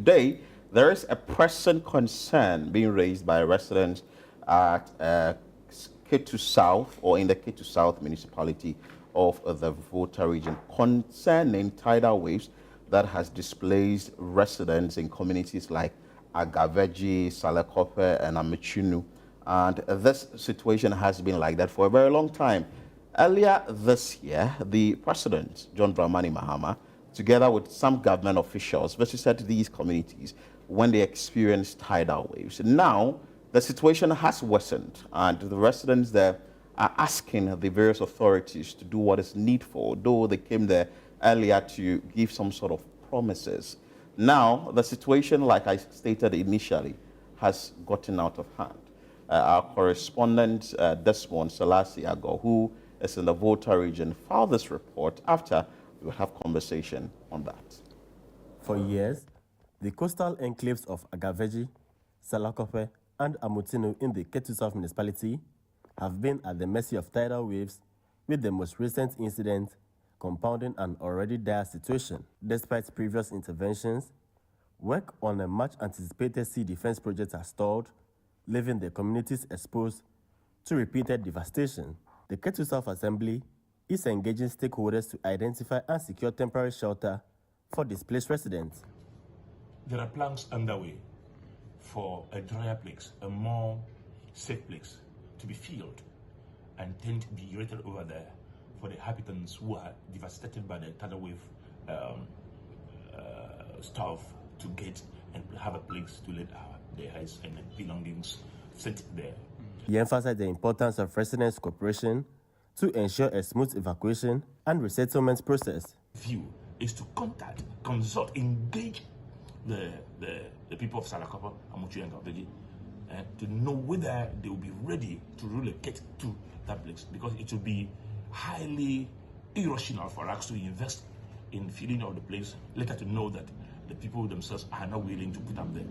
today, there is a pressing concern being raised by residents at Ketu South, or in the Ketu South municipality of the Volta region, concerning tidal waves that has displaced residents in communities like Agaveji, Salekope, and Amechunu. And this situation has been like that for a very long time. Earlier this year, the President, John Dramani Mahama, together with some government officials, visited these communities when they experienced tidal waves. Now, the situation has worsened, and the residents there are asking the various authorities to do what is needful, though they came there earlier to give some sort of promises. Now, the situation, like I stated initially, has gotten out of hand. Our correspondent, Desmond Selassie Ago, who is in the Volta region, filed this report after we will have conversation on that. For years, the coastal enclaves of Agaveji, Salakope, and Amutinu in the Ketu South municipality have been at the mercy of tidal waves, with the most recent incident compounding an already dire situation. Despite previous interventions, work on a much-anticipated sea defense project has stalled, leaving the communities exposed to repeated devastation. The Ketu South Assembly is engaging stakeholders to identify and secure temporary shelter for displaced residents. There are plans underway for a drier place, a more safe place to be filled and tent be erected over there for the inhabitants who are devastated by the tidal wave stuff, to get and have a place to let their heads and belongings sit there. He emphasized the importance of residents' cooperation to ensure a smooth evacuation and resettlement process. View is to contact, consult, engage the people of Salakapa, Amuchi, and Gabeji, to know whether they will be ready to relocate to that place, because it will be highly irrational for us to invest in filling of the place, later to know that the people themselves are not willing to put up there.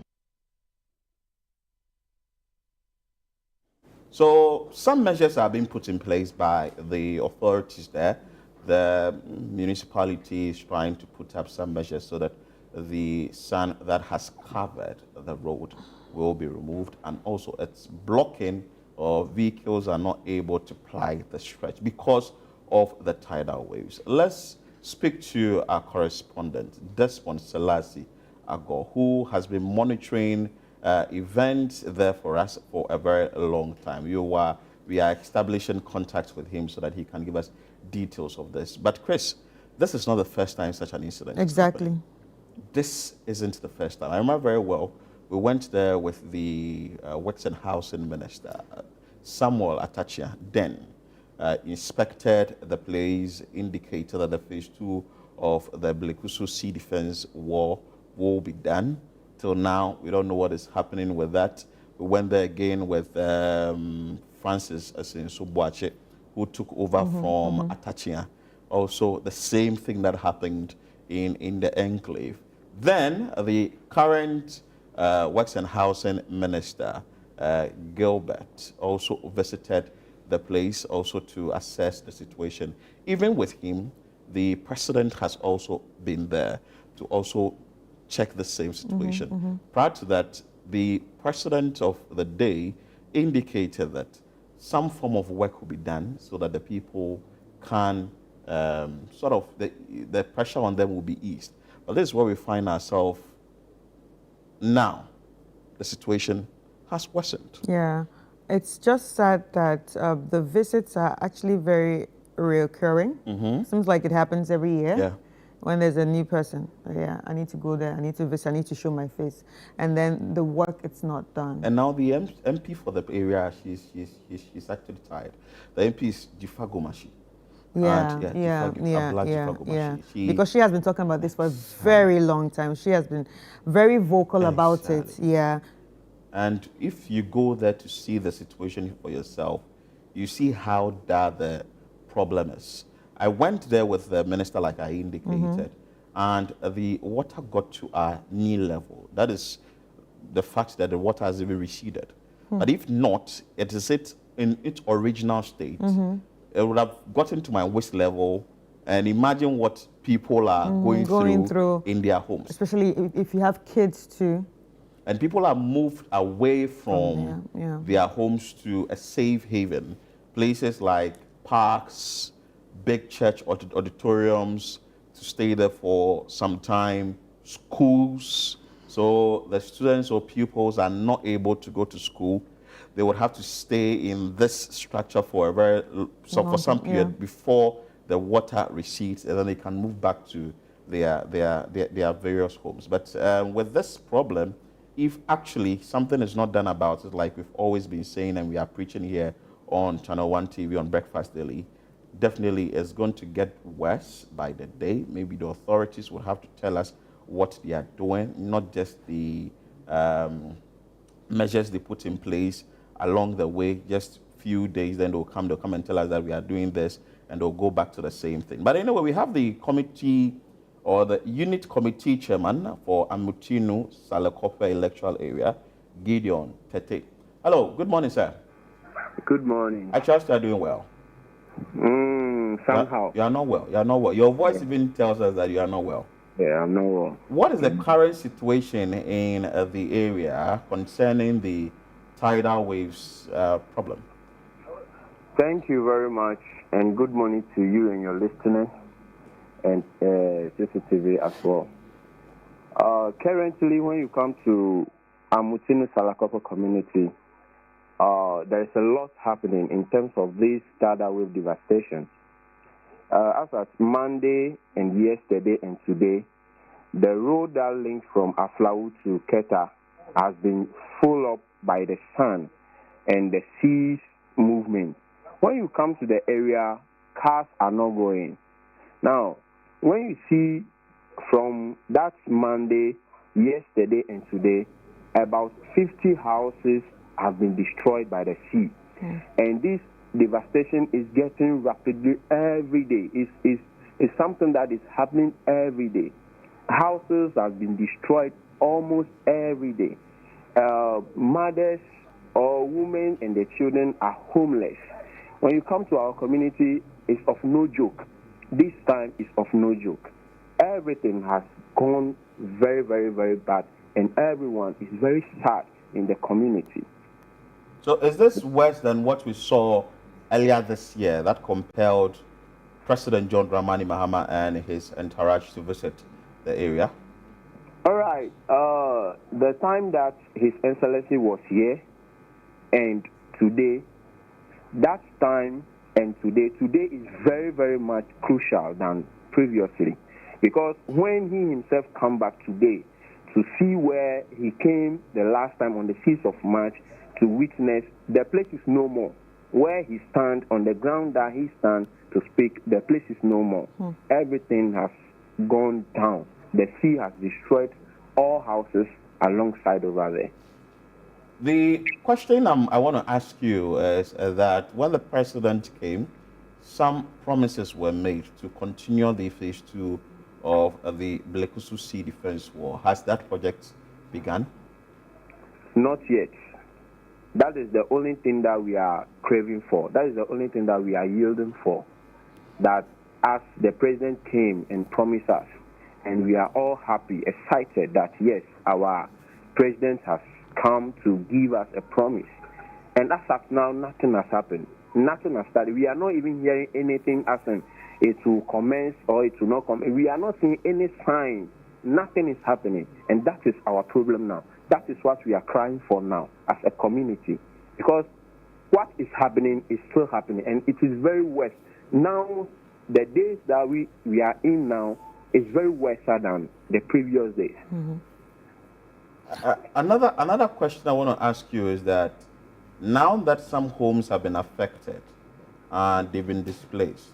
So some measures are being put in place by the authorities there. The municipality is trying to put up some measures so that the sand that has covered the road will be removed, and also it's blocking, or vehicles are not able to ply the stretch because of the tidal waves. Let's speak to our correspondent, Desmond Selassie Ago, who has been monitoring events there for us for a very long time. We are establishing contact with him so that he can give us details of this. But Chris, this is not the first time such an incident. Exactly. This isn't the first time. I remember very well, we went there with the Works and Housing Minister, Samuel Atachia, then inspected the place, indicated that the phase 2 of the Blekusu Sea Defense War will be done. Till now, we don't know what is happening with that. We went there again with Francis Subuache, who took over from Atachia. Also, the same thing that happened in the enclave. Then the current Works and Housing Minister, Gilbert, also visited the place also to assess the situation. Even with him, the president has also been there to also check the same situation. Prior to that, the president of the day indicated that some form of work will be done so that the people can the pressure on them will be eased. But this is where we find ourselves now. The situation has worsened. Yeah, it's just sad that the visits are actually very recurring. Seems like it happens every year. Yeah. When there's a new person, yeah, I need to go there, I need to visit, I need to show my face. And then the work, it's not done. And now the MP for the area, she's actually tired. The MP is Jifagomashi. Yeah. Because she has been talking about this for a very long time. She has been very vocal about it. Yeah. And if you go there to see the situation for yourself, you see how dire the problem is. I went there with the minister, like I indicated, and the water got to our knee level. That is the fact that the water has even receded. But if not, it is in its original state. It would have gotten to my waist level, and imagine what people are going going through in their homes. Especially if you have kids too. And people are moved away From there, yeah. their homes to a safe haven, places like parks, big church auditoriums, to stay there for some time, schools. So the students or pupils are not able to go to school. They would have to stay in this structure for for some period before the water recedes, and then they can move back to their various homes. But with this problem, if actually something is not done about it, like we've always been saying and we are preaching here on ChannelOne TV on Breakfast Daily, definitely it's going to get worse by the day. Maybe the authorities will have to tell us what they are doing, not just the measures they put in place along the way, just few days, then they'll come and tell us that we are doing this, and they'll go back to the same thing. But anyway, we have the committee or the unit committee chairman for Amutinu Salakope electoral area, Gideon Tete. Hello, good morning, sir. Good morning. I trust you are doing well. Somehow. You are not well. You are not well. Your voice even tells us that you are not well. Yeah, I'm not well. What is the current situation in the area concerning the tidal waves problem? Thank you very much, and good morning to you and your listeners, and CCTV as well. Currently, when you come to Amutinu Salakopo community, there is a lot happening in terms of this tidal wave devastation. As at Monday and yesterday and today, the road that links from Aflau to Ketu has been full up by the sun and the seas movement. When you come to the area, cars are not going. Now, when you see from that Monday, yesterday and today, about 50 houses have been destroyed by the sea. And this devastation is getting rapidly every day. It's something that is happening every day. Houses have been destroyed almost every day. Mothers or women and their children are homeless. When you come to our community, it's of no joke. This time is of no joke. Everything has gone very, very, very bad, and everyone is very sad in the community. So is this worse than what we saw earlier this year that compelled President John Dramani Mahama and his entourage to visit the area? All right. The time that His Excellency was here and today, that time and today is very, very much crucial than previously. Because when he himself come back today to see where he came the last time on the 6th of March to witness, the place is no more. Where he stand, on the ground that he stand to speak, the place is no more. Everything has gone down. The sea has destroyed all houses alongside over there. The question I want to ask you is that when the president came, some promises were made to continue the phase 2 of the Blekusu Sea Defense War. Has that project begun? Not yet. That is the only thing that we are craving for. That is the only thing that we are yielding for. That as the president came and promised us, and we are all happy, excited that yes, our president has come to give us a promise. And as of now, nothing has happened. Nothing has started. We are not even hearing anything as in it will commence or it will not come. We are not seeing any sign. Nothing is happening. And that is our problem now. That is what we are crying for now as a community. Because what is happening is still happening. And it is very worse. Now, the days that we are in now is very worse than the previous days. Another question I want to ask you is that now that some homes have been affected and they've been displaced,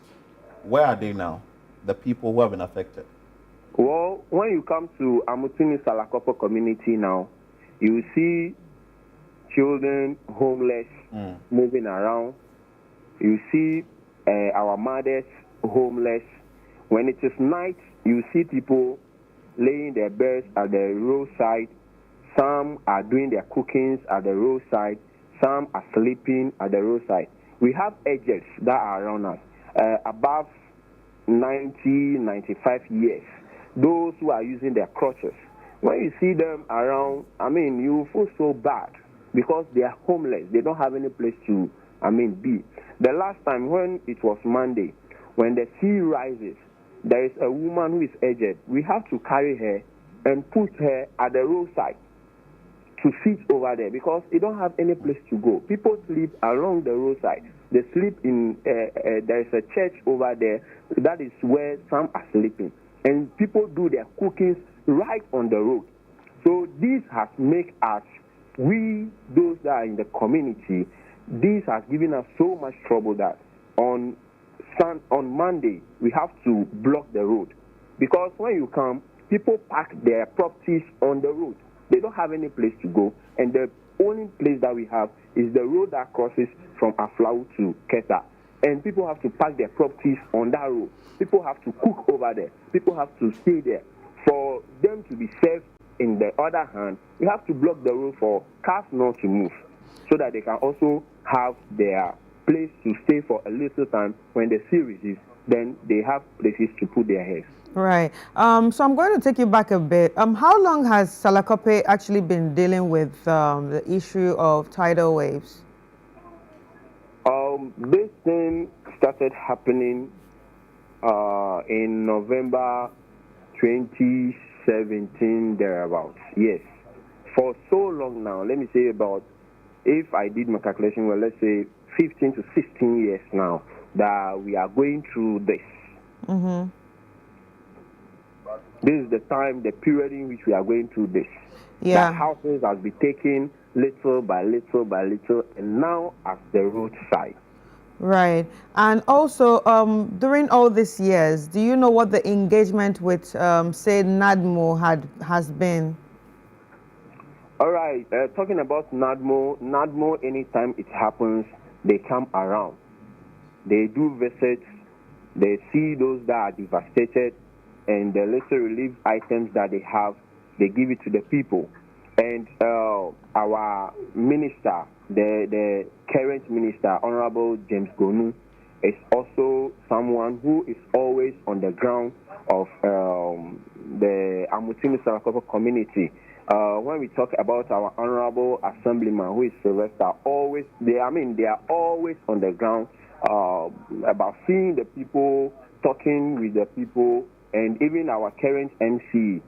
where are they now, the people who have been affected? Well, when you come to Amutinu Salakopo community now, you see children homeless moving around. You see our mothers homeless. When it is night, you see people laying their beds at the roadside. Some are doing their cookings at the roadside. Some are sleeping at the roadside. We have agents that are around us. Above 90, 95 years, those who are using their crutches, when you see them around, I mean, you feel so bad because they are homeless. They don't have any place to, be. The last time when it was Monday, when the sea rises, there is a woman who is aged. We have to carry her and put her at the roadside to sit over there because they don't have any place to go. People sleep along the roadside. They sleep in, there is a church over there. That is where some are sleeping. And people do their cookings right on the road. So this has made us, we, those that are in the community, this has given us so much trouble that on Monday, we have to block the road. Because when you come, people park their properties on the road. They don't have any place to go. And the only place that we have is the road that crosses from Aflau to Ketu. And people have to park their properties on that road. People have to cook over there. People have to stay there. For them to be safe, in the other hand, we have to block the road for cars not to move so that they can also have their place to stay for a little time. When the sea recedes, then they have places to put their heads. Right. So I'm going to take you back a bit. How long has Salakope actually been dealing with the issue of tidal waves? This thing started happening in November 2017, thereabouts. Yes. For so long now, let me say about, if I did my calculation, well, let's say 15 to 16 years now that we are going through this. Mm-hmm. This is the time, the period in which we are going through this. Yeah. The houses has been taken little by little by little, and now at the roadside. Right. And also, during all these years, do you know what the engagement with, say, NADMO has been? All right. Talking about NADMO, anytime it happens, they come around. They do visits. They see those that are devastated, and the little relief items that they have, they give it to the people. And our minister, the current minister, Honorable James Gonu, is also someone who is always on the ground of the Amutini Salakopo community. When we talk about our Honorable Assemblyman, who is Sylvester, they are always on the ground about seeing the people, talking with the people, and even our current MCE,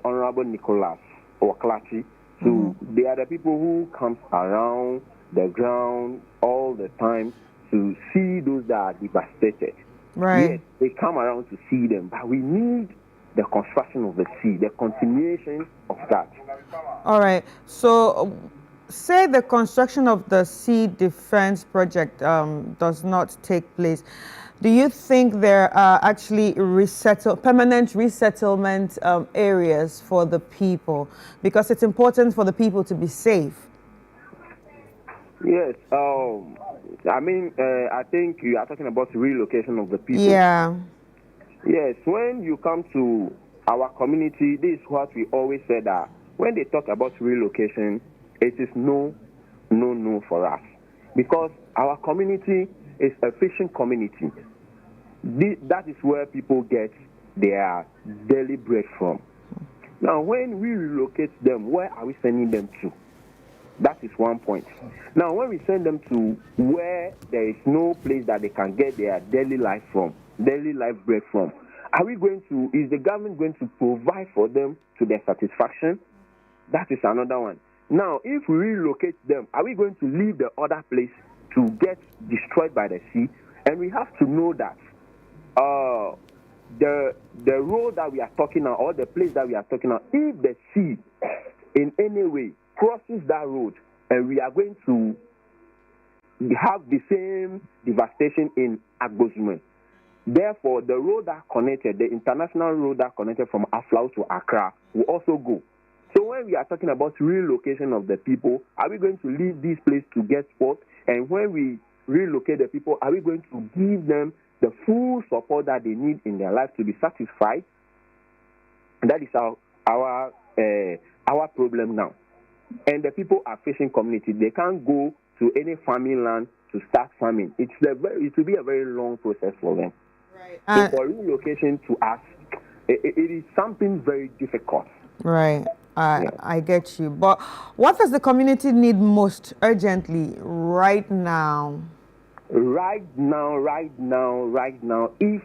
Honorable Nicholas Oklachi. So they are the people who comes around the ground all the time to see those that are devastated. Right. Yes, they come around to see them, but we need the construction of the sea, the continuation of that. All right. So, say the construction of the sea defense project does not take place. Do you think there are actually permanent resettlement areas for the people? Because it's important for the people to be safe. Yes. I think you are talking about relocation of the people. Yeah. Yes. When you come to our community, this is what we always say, that when they talk about relocation, it is no for us. Because our community is a fishing community. That is where people get their daily bread from. Now, when we relocate them, where are we sending them to? That is one point. Now, when we send them to where there is no place that they can get their daily life bread from, is the government going to provide for them to their satisfaction? That is another one. Now, if we relocate them, are we going to leave the other place to get destroyed by the sea? And we have to know that the road that we are talking about, or the place that we are talking about, if the sea in any way crosses that road, and we are going to have the same devastation in Agbozumwe. Therefore, the road that connected, the international road that connected from Aflau to Accra, will also go. So when we are talking about relocation of the people, are we going to leave this place to get support? And when we relocate the people, are we going to give them the full support that they need in their life to be satisfied? And that is our problem now. And the people are fishing community. They can't go to any farming land to start farming. It will be a very long process for them. So for relocation to us, it is something very difficult. Right. I get you. But what does the community need most urgently right now? Right now, if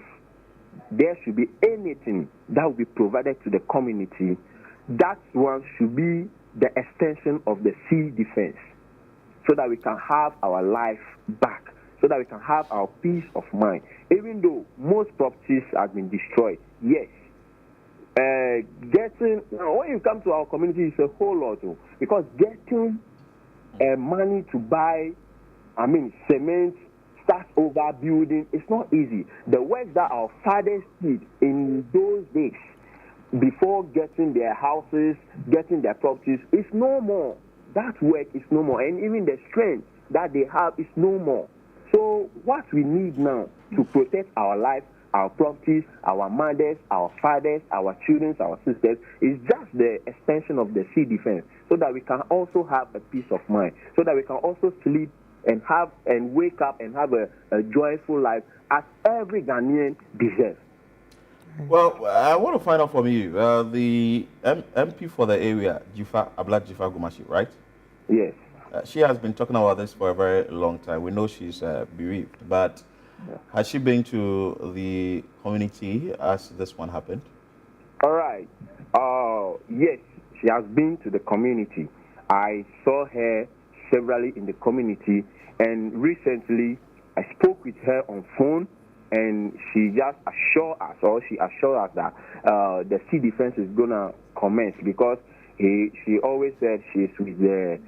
there should be anything that will be provided to the community, that one should be the extension of the sea defense, so that we can have our life back, so that we can have our peace of mind. Even though most properties have been destroyed, yes. When you come to our community, it's a whole lot, because getting money to buy, cement, start over building, it's not easy. The work that our fathers did in those days, before getting their houses, getting their properties, is no more. That work is no more, and even the strength that they have is no more. So what we need now to protect our life, our properties, our mothers, our fathers, our children, our sisters, is just the extension of the sea defense, so that we can also have a peace of mind, so that we can also sleep and wake up and have a joyful life as every Ghanaian deserves. Well, I want to find out from you, the MP for the area, Abla Jifa Gumashi, right? Yes. She has been talking about this for a very long time. We know she's bereaved, but has she been to the community as this one happened? All right. Yes, she has been to the community. I saw her severally in the community, and recently I spoke with her on phone, and she just assured us that the sea defense is gonna commence, because she always said she's with the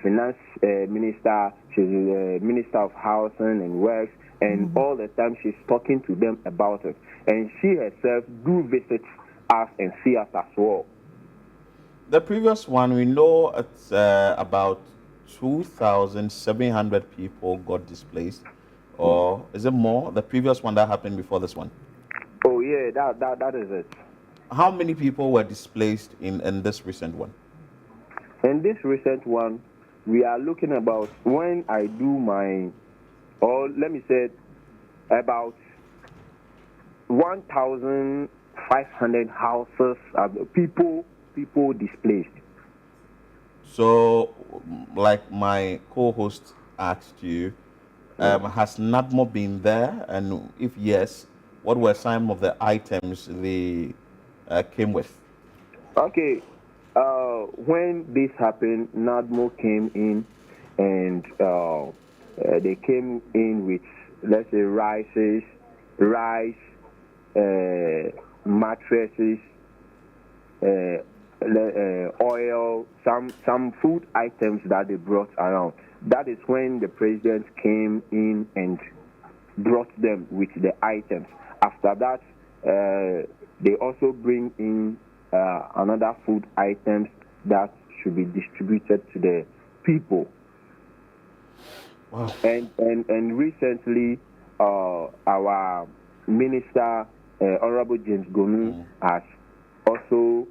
finance minister, she's the minister of housing and works, and all the time she's talking to them about it. And she herself do visit us and see us as well. The previous one, we know it's about 2,700 people got displaced, or is it more? The previous one that happened before this one? Oh yeah, that is it. How many people were displaced in this recent one? In this recent one, we are looking about, when I do my, or let me say, about 1,500 houses, people displaced. So, like my co-host asked you, has NADMO been there? And if yes, what were some of the items they came with? Okay. When this happened, NADMO came in, and they came in with, let's say, rice, mattresses, oil, some food items that they brought around. That is when the president came in and brought them with the items. After that, they also bring in another food items that should be distributed to the people. Wow. And recently, our minister, Honorable James Gonu, has also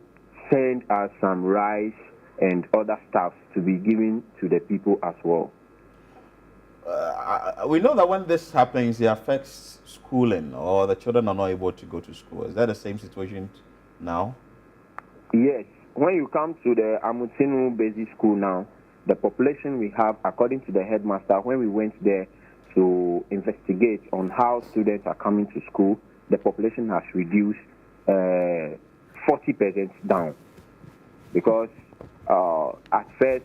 sent us some rice and other stuff to be given to the people as well. We know that when this happens, it affects schooling, or the children are not able to go to school. Is that the same situation now? Yes. When you come to the Amutinu Basic School now, the population we have, according to the headmaster, when we went there to investigate on how students are coming to school, the population has reduced 40% down. Because at first,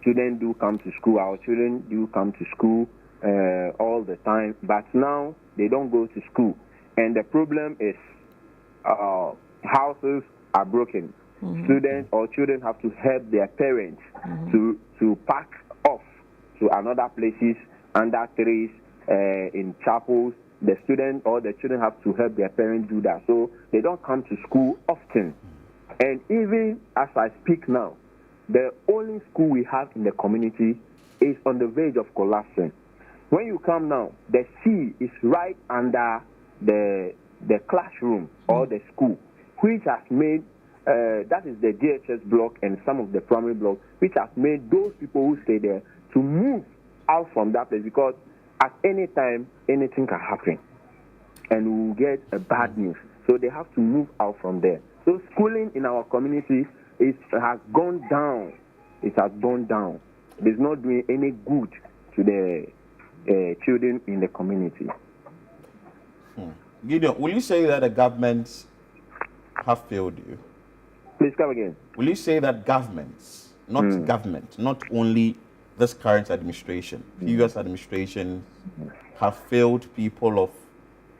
students do come to school, our children do come to school all the time, but now they don't go to school. And the problem is houses are broken. Students or children have to help their parents to pack off to another places, under trees, in chapels. The student or the children have to help their parents do that. So they don't come to school often. And even as I speak now, the only school we have in the community is on the verge of collapsing. When you come now, the sea is right under the classroom or the school, which has made, that is the JHS block and some of the primary blocks, which has made those people who stay there to move out from that place, because at any time, anything can happen. and we will get a bad news. So they have to move out from there. So schooling in our community has gone down. It has gone down. It's not doing any good to the children in the community. Gideon, will you say that the governments have failed you? Please come again. Will you say that governments, not only this current administration, previous administration, have failed people of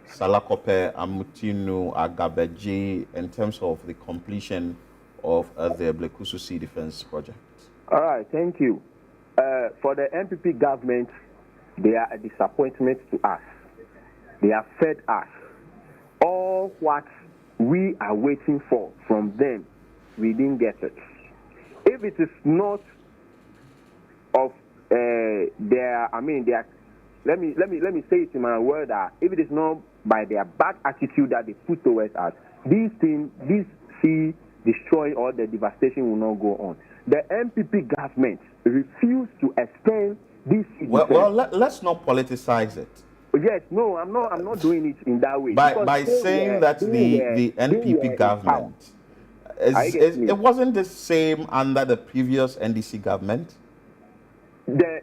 Salakope, Amutinu, Agabeji in terms of the completion of the Blekusu Sea Defense Project? All right, thank you. For the MPP government, they are a disappointment to us. They have fed us. All what we are waiting for from them, we didn't get it. If it is not of let me say it in my word that if it is not by their bad attitude that they put towards us, this sea destroy or the devastation will not go on. The MPP government refused to extend this. Well, let's not politicize it. Yes, no, I'm not doing it in that way. By saying that the NPP government, it wasn't the same under the previous NDC government. The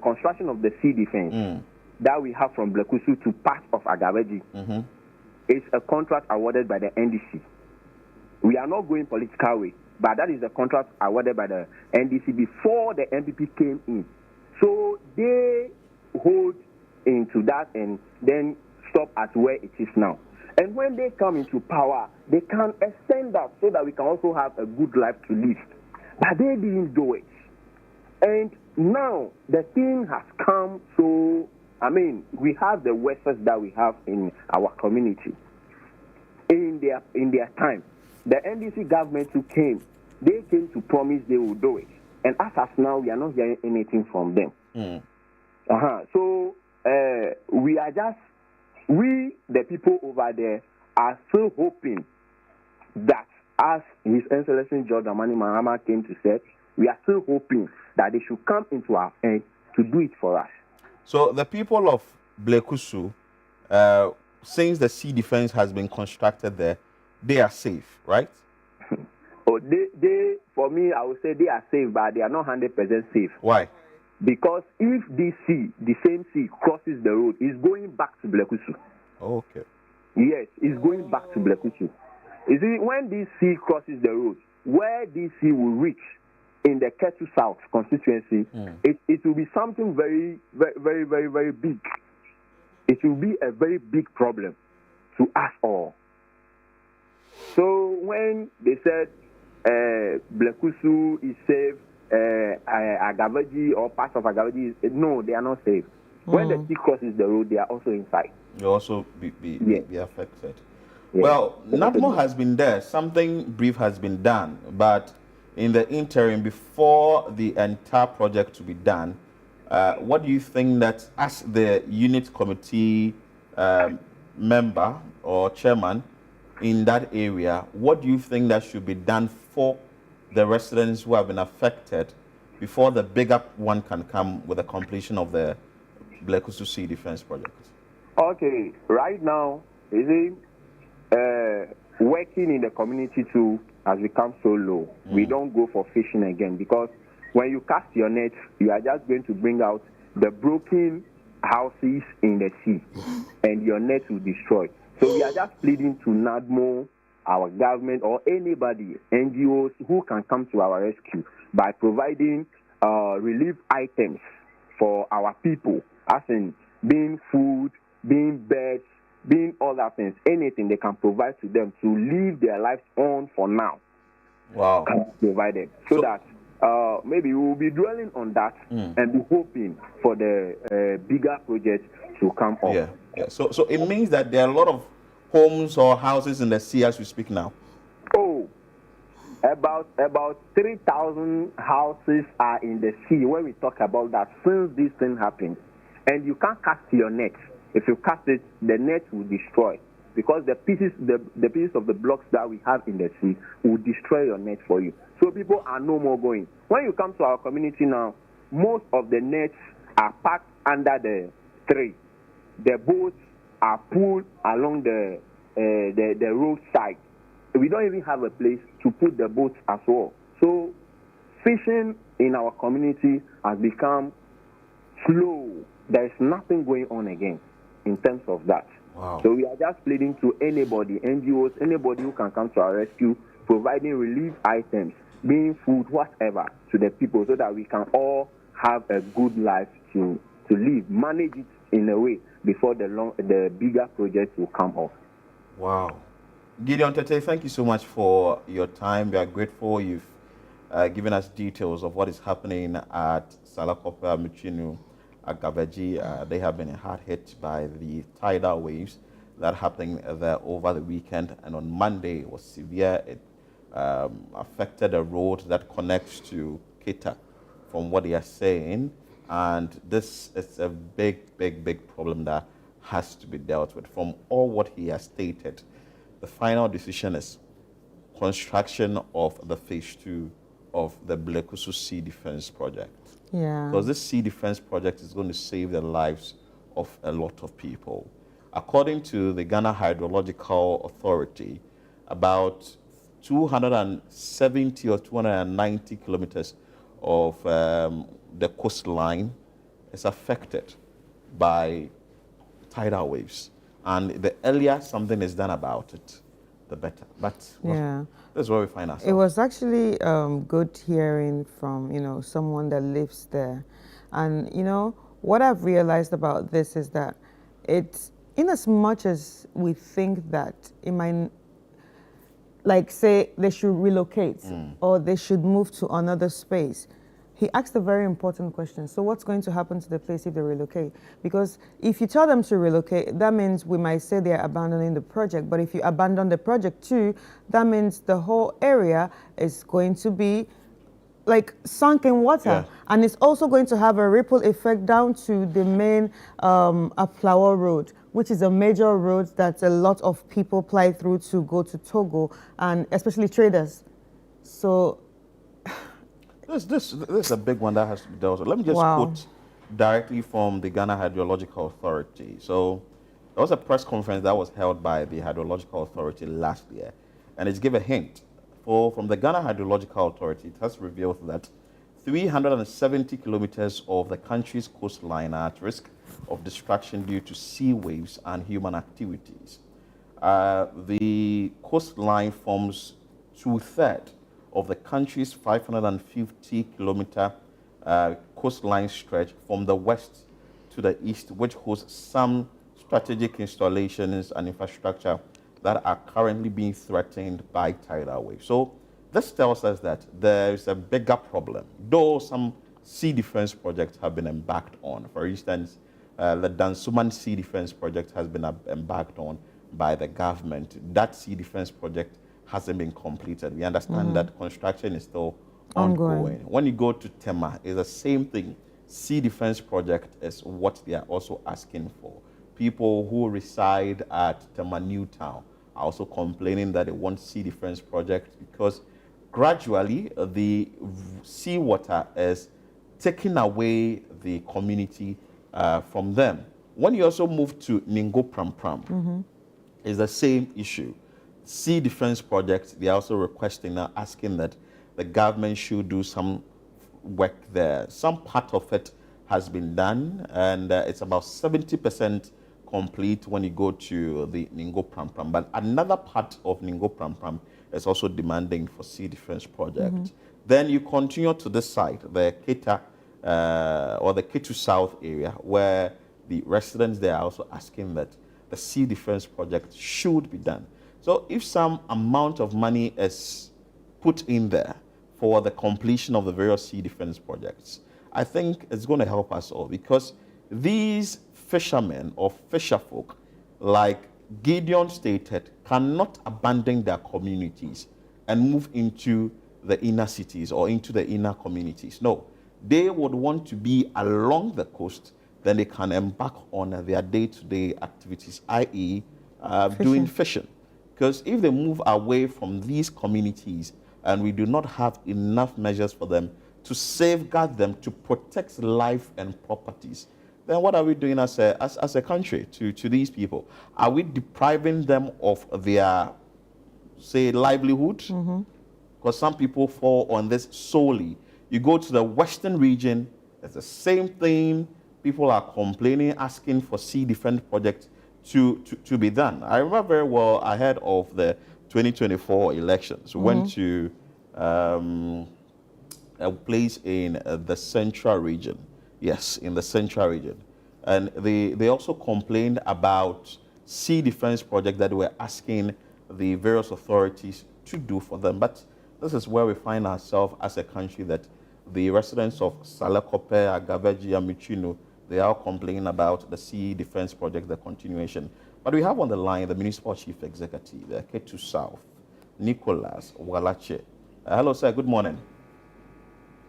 construction of the sea defense that we have from Blekusu to part of Agaveji is a contract awarded by the NDC. We are not going political way, but that is the contract awarded by the NDC before the NPP came in. So they hold into that and then stop at where it is now. And when they come into power, they can extend that so that we can also have a good life to live. But they didn't do it. And now the thing has come, so we have the workers that we have in our community. In their time, the NDC government who came, they came to promise they will do it. And as of now, we are not hearing anything from them. So we, the people over there, are still hoping that, as His Excellency George Dramani Mahama came to say, we are still hoping that they should come into our end to do it for us. So the people of Blekusu, since the sea defense has been constructed there, they are safe, right? They, for me, I would say they are safe, but they are not 100% safe. Why? Because if this sea, the same sea, crosses the road, it's going back to Blekusu. Okay. Yes, it's going back to Blekusu. You see, when this sea crosses the road, where this sea will reach in the Ketu South constituency, it will be something very, very, very, very, very big. It will be a very big problem to us all. So when they said Blekusu is safe, Agaveji or parts of Agaveji, no, they are not safe. When the sea crosses the road, they are also inside. They also be affected. Yeah. Well, NADMO has been there. Something brief has been done. But in the interim, before the entire project to be done, what do you think that, as the unit committee member or chairman in that area, what do you think that should be done for the residents who have been affected before the bigger one can come with the completion of the Blekusu Sea Defense Project? Okay, right now, working in the community too has become so low. We don't go for fishing again, because when you cast your net, you are just going to bring out the broken houses in the sea, and your net will destroy. So we are just pleading to NADMO, our government, or anybody, NGOs, who can come to our rescue by providing relief items for our people, as in being food, being beds, being other things, anything they can provide to them to live their lives on for now. Wow. Can provide them. So that maybe we will be dwelling on that and be hoping for the bigger project to come up. Yeah. So it means that there are a lot of homes or houses in the sea as we speak now. Oh, about 3,000 houses are in the sea when we talk about that since this thing happened. And you can't cast your net. If you cast it, the net will destroy, because the pieces of the blocks that we have in the sea will destroy your net for you. So people are no more going. When you come to our community now, most of the nets are packed under the tree. The boats are pulled along the roadside. We don't even have a place to put the boats as well. So fishing in our community has become slow. There is nothing going on again in terms of that. Wow. So we are just pleading to anybody, NGOs, anybody who can come to our rescue, providing relief items, being food, whatever, to the people so that we can all have a good life to live, manage it in a way before the bigger projects will come off. Wow. Gideon Tete, thank you so much for your time. We are grateful you've given us details of what is happening at Salakope, Muchinu, Agaveji. They have been hard hit by the tidal waves that happened there over the weekend, and on Monday it was severe. It affected a road that connects to Ketu, from what they are saying, and this is a big problem that has to be dealt with. From all what he has stated, the final decision is construction of the phase 2 of the Blekusu Sea Defense Project. Yeah. Because this sea defense project is going to save the lives of a lot of people. According to the Ghana Hydrological Authority, about 270 or 290 kilometers of the coastline is affected by tidal waves. And the earlier something is done about it, the better. But Yeah. that's where we find ourselves. It was actually good hearing from, someone that lives there. And, what I've realized about this is that it's, in as much as we think that it might, like say they should relocate or they should move to another space, he asked a very important question. So what's going to happen to the place if they relocate? Because if you tell them to relocate, that means we might say they're abandoning the project. But if you abandon the project too, that means the whole area is going to be like sunk in water. Yeah. And it's also going to have a ripple effect down to the main Aflawa Road, which is a major road that a lot of people ply through to go to Togo, and especially traders. So This is a big one that has to be dealt with. Let me just Wow. quote directly from the Ghana Hydrological Authority. So there was a press conference that was held by the Hydrological Authority last year, and it's give a hint. From the Ghana Hydrological Authority, it has revealed that 370 kilometers of the country's coastline are at risk of destruction due to sea waves and human activities. The coastline forms 2/3 of the country's 550-kilometer coastline stretch from the west to the east, which hosts some strategic installations and infrastructure that are currently being threatened by tidal waves. So this tells us that there is a bigger problem, though some sea defense projects have been embarked on. For instance, the Dansuman Sea Defense Project has been embarked on by the government. That sea defense project hasn't been completed. We understand that construction is still ongoing. When you go to Tema, it's the same thing. Sea defense project is what they are also asking for. People who reside at Tema New Town are also complaining that they want sea defense project because gradually the seawater is taking away the community from them. When you also move to Ningo Pram Pram, it's the same issue. Sea defense projects, they are also requesting now, asking that the government should do some work there. Some part of it has been done, and it's about 70% complete when you go to the Ningo Pram Pram. But another part of Ningo Pram Pram is also demanding for sea defense project. Then you continue to this side, the Ketu or the Ketu South area, where the residents there are also asking that the sea defense project should be done. So if some amount of money is put in there for the completion of the various sea defense projects, I think it's going to help us all, because these fishermen or fisherfolk, like Gideon stated, cannot abandon their communities and move into the inner cities or into the inner communities. No, they would want to be along the coast, then they can embark on their day-to-day activities, i.e. doing fishing. Because if they move away from these communities and we do not have enough measures for them to safeguard them, to protect life and properties, then what are we doing as a country to these people? Are we depriving them of their, say, livelihood? Because some people fall on this solely. You go to the Western region, it's the same thing. People are complaining, asking for sea defense projects to be done. I remember very well, ahead of the 2024 elections, we went to a place in the central region. Yes, in the central region. And they also complained about sea defense projects that they were asking the various authorities to do for them. But this is where we find ourselves as a country, that the residents of Salakope, Agaveji, and Michino, they are complaining about the sea defense project, the continuation. But we have on the line the Municipal Chief Executive, the Ketu South, Nicholas Walache. Hello, sir. Good morning.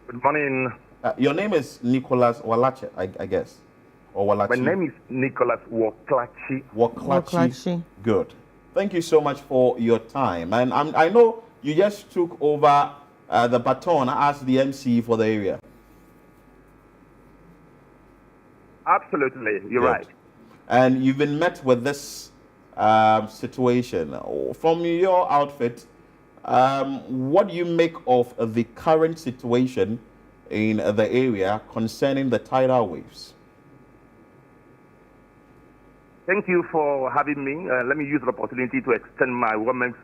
Good morning. Your name is Nicholas Walache, I guess, or Walache? My name is Nicholas Woklachi. Woklachi. Good. Thank you so much for your time. And I know you just took over the baton as the MCE for the area. Absolutely, you're Good. right. And you've been met with this situation. From your outfit, what do you make of the current situation in the area concerning the tidal waves? Thank you for having me. Let me use the opportunity to extend my warmest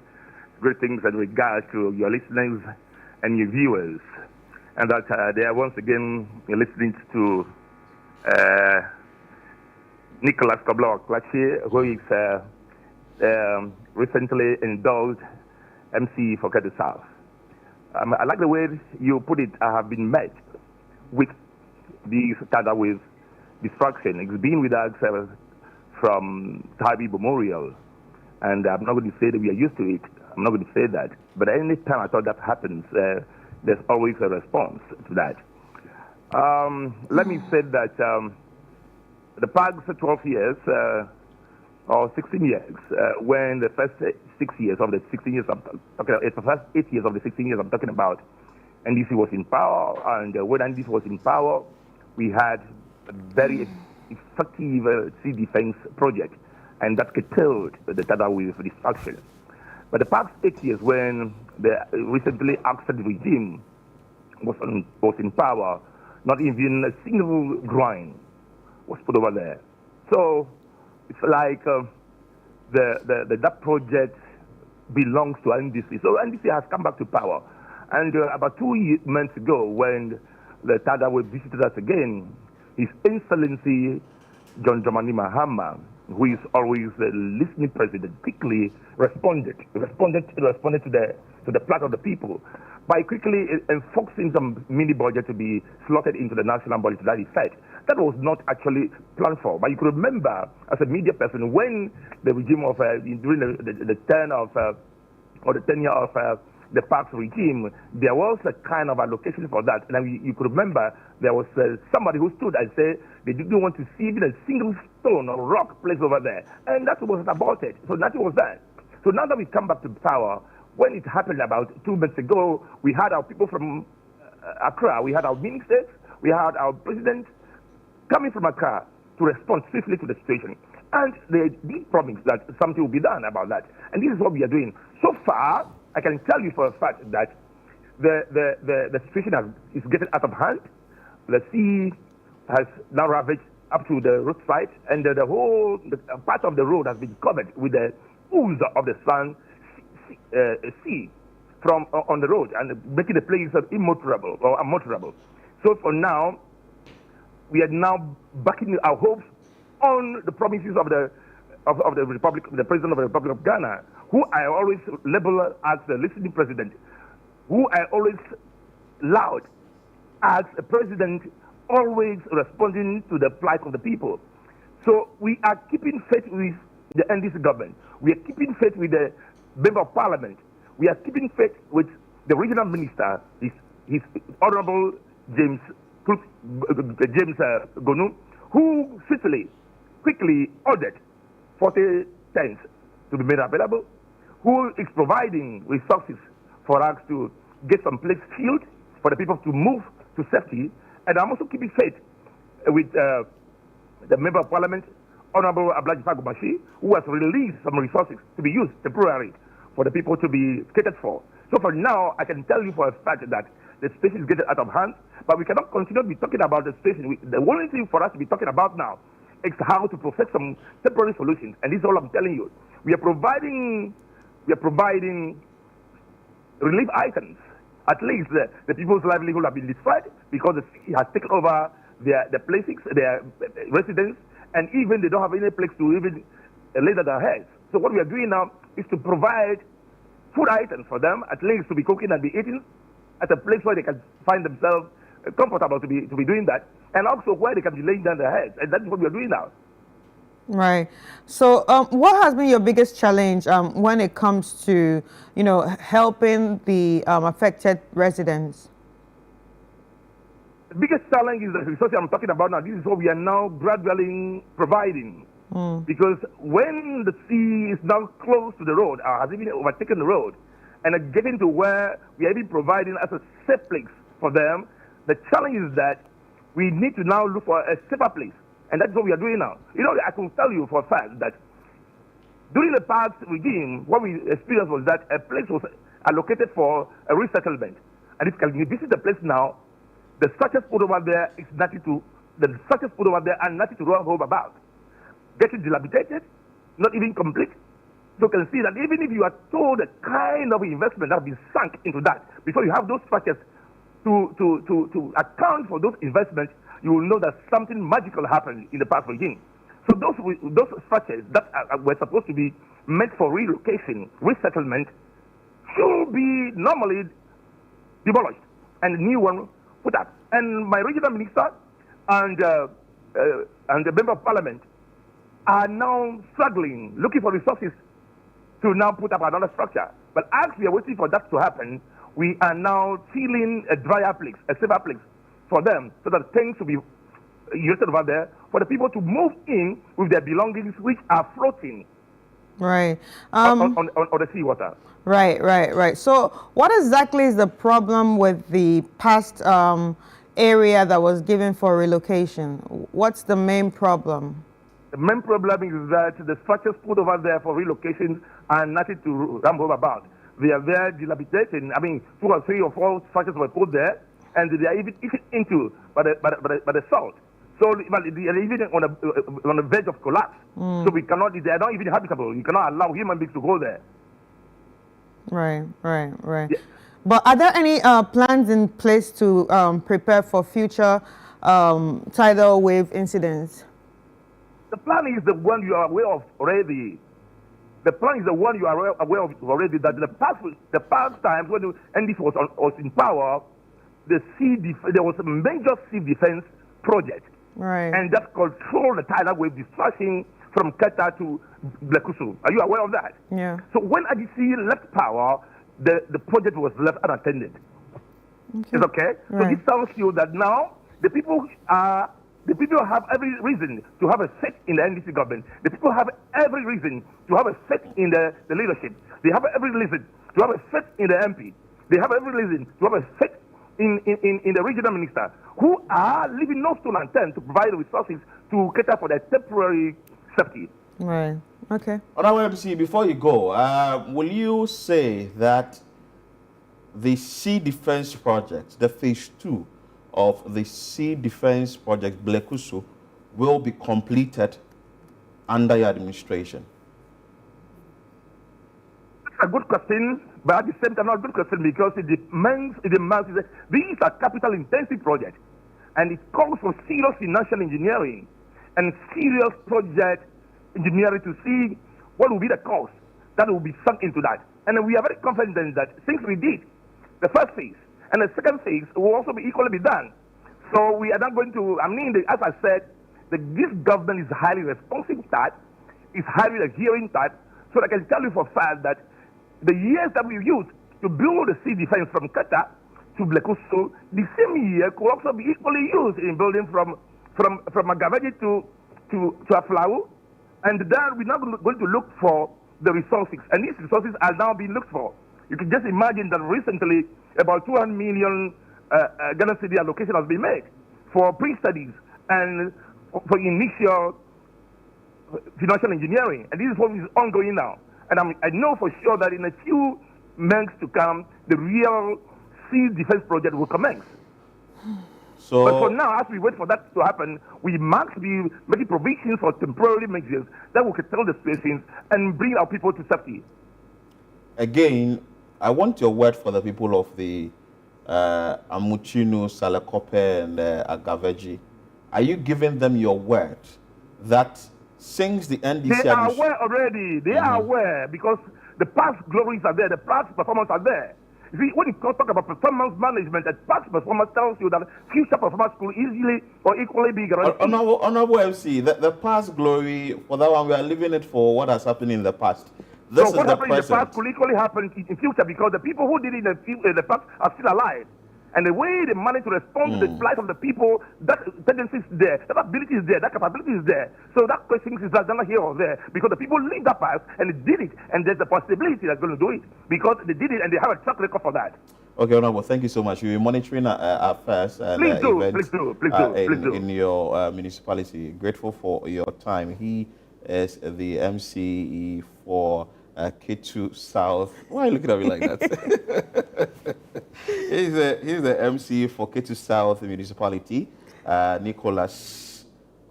greetings and regards to your listeners and your viewers, and that they are once again listening to Nicholas Woklachi, who is recently indulged MCE for Ketu South. I like the way you put it. I have been met with this tidal wave destruction. It's been with us from Tabi Memorial, and I'm not going to say that we are used to it. I'm not going to say that. But any time I thought that happens, there's always a response to that. Let me say that the past 12 years or 16 years, when the first 6 years of the 16 years I'm talking about, the first 8 years of the 16 years I'm talking about, NDC was in power, and when NDC was in power, we had a very effective sea defense project, and that curtailed the tidal wave destruction. But the past 8 years, when the recently ousted regime was in power, not even a single groin was put over there. So it's like that project belongs to NDC. So NDC has come back to power. And about 2 months ago, when the tidal wave visited us again, His Excellency John Dramani Mahama, who is always the listening president, quickly responded to the plight of the people by quickly enforcing some mini budget to be slotted into the national budget to that effect. That was not actually planned for. But you could remember, as a media person, when the regime of during the tenure of the Parks regime, there was a kind of allocation for that. And you could remember there was somebody who stood and said they didn't want to see even a single stone or rock placed over there. And that was about it. So nothing was done. So now that we come back to power, when it happened about 2 months ago, we had our people from Accra, we had our ministers, we had our president coming from Accra to respond swiftly to the situation. And they did promise that something will be done about that. And this is what we are doing. So far, I can tell you for a fact that the situation is getting out of hand. The sea has now ravaged up to the roadside, and the whole part of the road has been covered with the ooze of the sun sea from on the road, and making the place immotorable or unmotorable. So for now, we are now backing our hopes on the promises of the Republic, the President of the Republic of Ghana, who I always label as the listening president, who I always laud as a president always responding to the plight of the people. So we are keeping faith with the NDC government. We are keeping faith with the Member of Parliament. We are keeping faith with the regional minister, his Honorable James Gonu, who quickly ordered 40 tents to be made available, who is providing resources for us to get some place filled for the people to move to safety. And I'm also keeping faith with the Member of Parliament, Honorable Ablaji Fagobashi, who has released some resources to be used temporarily for the people to be catered for. So for now, I can tell you for a fact that the situation is getting out of hand, but we cannot continue to be talking about the situation. The only thing for us to be talking about now is how to perfect some temporary solutions, and this is all I'm telling you. We are providing relief items. At least the people's livelihood have been destroyed because the sea has taken over their places, their residence, and even they don't have any place to even lay their heads. So what we are doing now is to provide food items for them, at least to be cooking and be eating at a place where they can find themselves comfortable to be doing that, and also where they can be laying down their heads. And that's what we are doing now. Right. So, what has been your biggest challenge when it comes to, helping the affected residents? The biggest challenge is the resources I'm talking about now. This is what we are now gradually providing. Because when the sea is now close to the road, or has even overtaken the road, and getting to where we are even providing as a safe place for them, the challenge is that we need to now look for a safer place. And that's what we are doing now. I can tell you for a fact that during the past regime, what we experienced was that a place was allocated for a resettlement. And if you visit the place now, the structures put over there is nothing to, the structures put over there are nothing to run home about. Getting dilapidated, not even complete. So you can see that even if you are told the kind of investment that has been sunk into that, before you have those structures to account for those investments, you will know that something magical happened in the past regime. So those structures that were supposed to be meant for relocation, resettlement, should be normally demolished and a new one put up. And my regional minister and the Member of Parliament are now struggling, looking for resources to now put up another structure. But as we are waiting for that to happen, we are now feeling a drier place, a safer place for them, so that things will be used over there for the people to move in with their belongings, which are floating right on the seawater. Right. So what exactly is the problem with the past area that was given for relocation? What's the main problem? The main problem is that the structures put over there for relocation are nothing to ramble about. They are very dilapidated. I mean, 2 or 3 or 4 structures were put there, and they are even eaten into by the salt. So they are even on the verge of collapse. So we cannot, they are not even habitable. You cannot allow human beings to go there. Right. Yeah. But are there any plans in place to prepare for future tidal wave incidents? The plan is the one you are aware of already. The plan is the one you are aware of already, that the past times when the NDC was in power, there was a major sea defense project. Right. And that controlled the tidal wave discharging from Ketu to Blekusu. Are you aware of that? Yeah. So when IDC left power, the project was left unattended. Okay. It's okay? Right. So this tells you that now the people have every reason to have a faith in the NDC government. The people have every reason to have a faith in the leadership. They have every reason to have a faith in the MP. They have every reason to have a faith in the regional minister, who are leaving no stone unturned to provide resources to cater for their temporary safety. Right. Okay. Honorable MC, before you go, will you say that the Sea Defense Project, the phase 2 of the Sea Defense Project Blekusu, will be completed under your administration? That's a good question, but at the same time not a good question, because it demands these are capital intensive projects, and it calls for serious financial engineering and serious project engineering to see what will be the cost that will be sunk into that. And we are very confident that since we did the first phase and the second phase will also be equally be done. So we are not going to, as I said, this government is highly responsive type, is highly adhering type, so I can tell you for a fact that the years that we used to build the sea defense from Ketu to Blekusu, the same year could also be equally used in building from Agaveji to Aflau. And then we're now going to look for the resources. And these resources are now being looked for. You can just imagine that recently about 200 million Ghana cedi allocation has been made for pre-studies and for initial financial engineering, and this is what is ongoing now. And I know for sure that in a few months to come, the real sea defense project will commence. So, but for now, as we wait for that to happen, we must be making provisions for temporary measures that will control the situations and bring our people to safety. Again, I want your word for the people of the Amuchinu, Salakope, and Agaveji. Are you giving them your word that since the NDC... They are aware already. They are aware because the past glories are there, the past performance are there. You see, when you talk about performance management, a past performance tells you that future performance could easily or equally be guaranteed. Honorable MC, the past glory, for that one, we are leaving it for what has happened in the past. This so what happened in the past could equally happen in future because the people who did it in the past are still alive. And the way they manage to respond to the plight of the people, that tendency is there, that ability is there, that capability is there. So that question is not here or there because the people lived that past and they did it, and there's a possibility that's going to do it because they did it and they have a track record for that. Okay, Honorable, thank you so much. You're monitoring affairs and events in your municipality. Grateful for your time. He is the MCE for Ketu South. Why are you looking at me like that? He's the MC for Ketu South municipality, Nicholas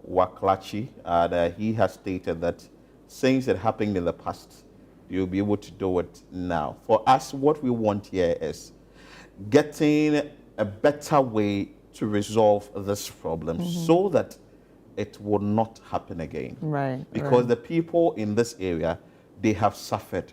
Waklachi. And he has stated that things that happened in the past, you'll be able to do it now. For us, what we want here is getting a better way to resolve this problem so that it will not happen again. Right. Because the people in this area, they have suffered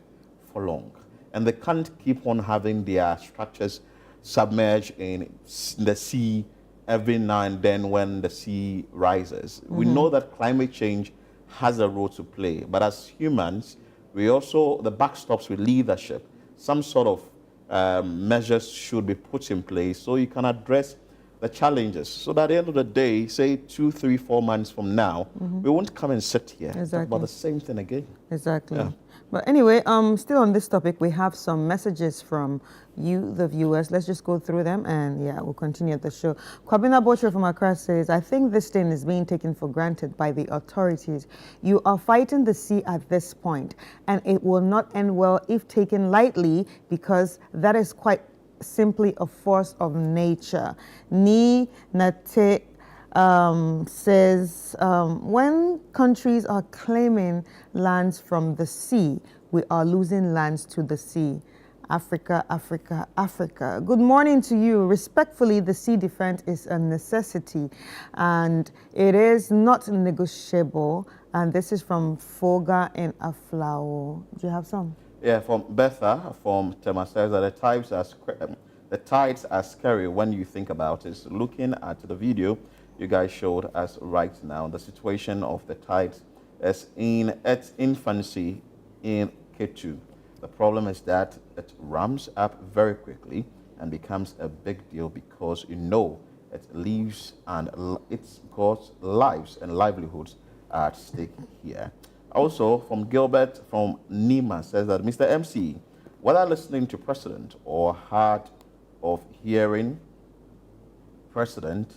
for long. And they can't keep on having their structures submerged in the sea every now and then when the sea rises. We know that climate change has a role to play. But as humans, we also, the backstops with leadership, some sort of measures should be put in place so you can address the challenges. So that at the end of the day, say 2, 3, 4 months from now, we won't come and sit here and talk about the same thing again. Exactly. Yeah. But anyway, still on this topic, we have some messages from you, the viewers. Let's just go through them and yeah, we'll continue the show. Kwabena Bocho from Accra says, I think this thing is being taken for granted by the authorities. You are fighting the sea at this point, and it will not end well if taken lightly because that is quite simply a force of nature. Ni Nate says, when countries are claiming lands from the sea, we are losing lands to the sea. Africa, Africa, Africa. Good morning to you. Respectfully, the sea defense is a necessity and it is not negotiable. And this is from Foga and Aflao. Do you have some? Yeah, from Betha, from Tema says that the tides are scary when you think about it. So looking at the video you guys showed us right now, the situation of the tides is in its infancy in Ketu. The problem is that it ramps up very quickly and becomes a big deal because it leaves and it's got lives and livelihoods at stake here. Also, from Gilbert from Nima says that Mr. MC, whether listening to President or hard of hearing President,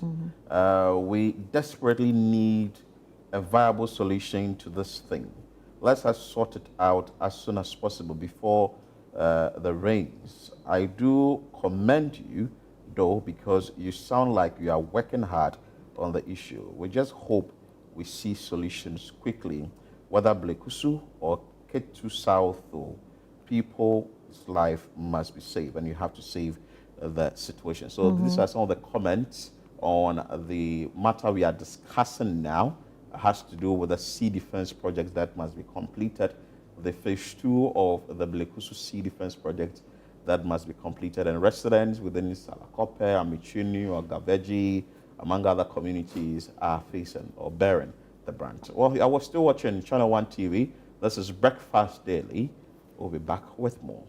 we desperately need a viable solution to this thing. Let us sort it out as soon as possible before the rains. I do commend you, though, because you sound like you are working hard on the issue. We just hope we see solutions quickly, whether Blekusu or Ketu South, though, people's life must be saved, and you have to save the situation. So these are some of the comments on the matter we are discussing now. It has to do with the sea defense projects that must be completed, the phase 2 of the Blekusu Sea Defense Project that must be completed, and residents within Salakope, Amichini, or Gaveji, among other communities, are facing or bearing the brunt. Well, I was still watching ChannelOne TV. This is Breakfast Daily. We'll be back with more.